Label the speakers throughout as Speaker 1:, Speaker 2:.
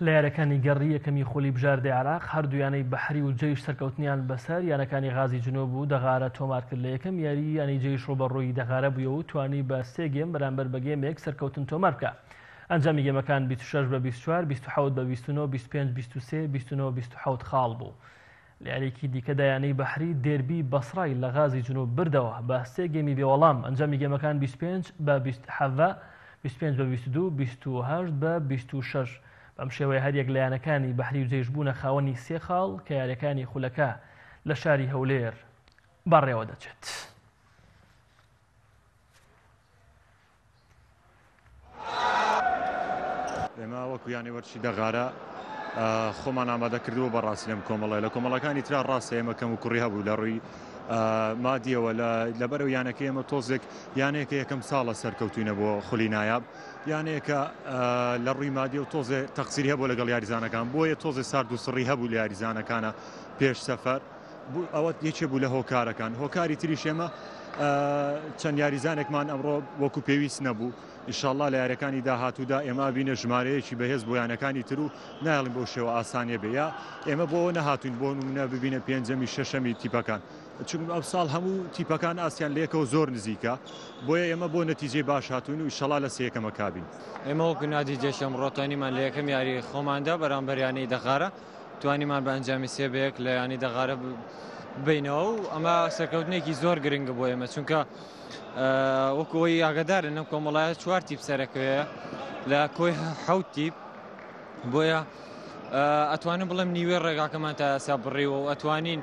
Speaker 1: لە یاریەکانی گەڕی یەکەمی خۆلی بژاردەی عێراق هەردوو بەحری و جێیش سەرکەوتنیان بەسەر یانەکانی غازی جنوب و دەغارە تۆمار کرد لە یەکەم یاری جێیش ڕۆبەڕۆیی دەغارە بوویەوە و توانی بە 3 گێم بەرامبەر بە گێمێک سەرکەوتن تۆمار بکە. ئەنجامی گێمەکان 26 بە 24 27 بە 29 25 23 29 27 خاڵ بوو. لە یاریەکی دیکەدا بەحری دێربی بەسڕای لە غازی جنوب بردەوە بە 3 گێمی بێوەڵام. ئەنجامی گێمەکان 25 بە 27 25 بە 22 28 بە 26. بەم شێوەیە هەریەک لە یانەکانی بەحری و جێیش بوونە خاوەنی 3 خاڵ کە یاریەکانی خولەکە لە شاری هەولێر بەڕێوە دەچێت.
Speaker 2: ئێمە وەکو وەرچی دەغارە خۆمان ئامادە کردووە بەڕاستی لەم کۆمەڵە لە کۆمەڵەکانی ترا ڕاستە ئێمە کەم و کوڕی هەبوو لە ڕووی مادیەوە لەبەرەوە یانەکە ئێمە تۆزێک یانەیەکە یەکەم ساڵە سەرکەوتوینە بۆ خولی نایاب یانەیەکە لە ڕووی مادیە و تۆزێ تەقسیری هەبوو لەگەڵ یاریزانەکان بۆیە تۆزێ سارد و سڕی هەبوو لە یاریزانەکانە پێش سەفەر ئەوە یەکێ بوو لە هۆکارەکان. هۆکاری تریش ئێمە چەند یاریزانێکمان ئەمڕۆ وەکو پێویست نەبوو. ئینشاءڵڵا لە یاریەکانی داهاتوودا ئێمە بینە ژمارەیەکی بەهێز بۆ یانەکانی تر و نایڵین بۆ شێوە ئاسانیە بێ یا ئێمە بۆ نەهاتوین بۆ نمونە ببینە پێنجەمی شەشەمی تیپەکان چون ئەو ساڵ هەموو تیپەکان ئاسیان لەیەکەوە زۆر نزیکە بۆیە ئێمە بۆ نەتیجەی باش هاتوین و ئینشاءڵڵا لە سێیەکەمە کابین.
Speaker 3: ئێمە وەکو نادی جێشەم ڕۆتانیمان لە یەکەم یاری خۆماندا بەرامبەر یانەی دەغارە توانیمان بە ئەنجامی 3 بەیەک لە یانی دەغارە بینەوە و ئەمە سەرکەوتنێکی زۆر گرنگە بۆ ئێمە چونکە وەکەوەی ئاگدارن ئەم کۆمەڵایە 4 تیپ سەرەکەوەیە لە کۆی 7 تیپ بۆیە ئەتوانم بڵێم نیوێ ڕێگاکەمان تا ئاسا بڕێەوە و ئەتوانین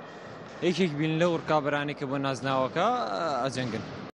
Speaker 3: یەکێک بین لە ورکابرانی کە بۆ نازناوەکە ئەجەنگن.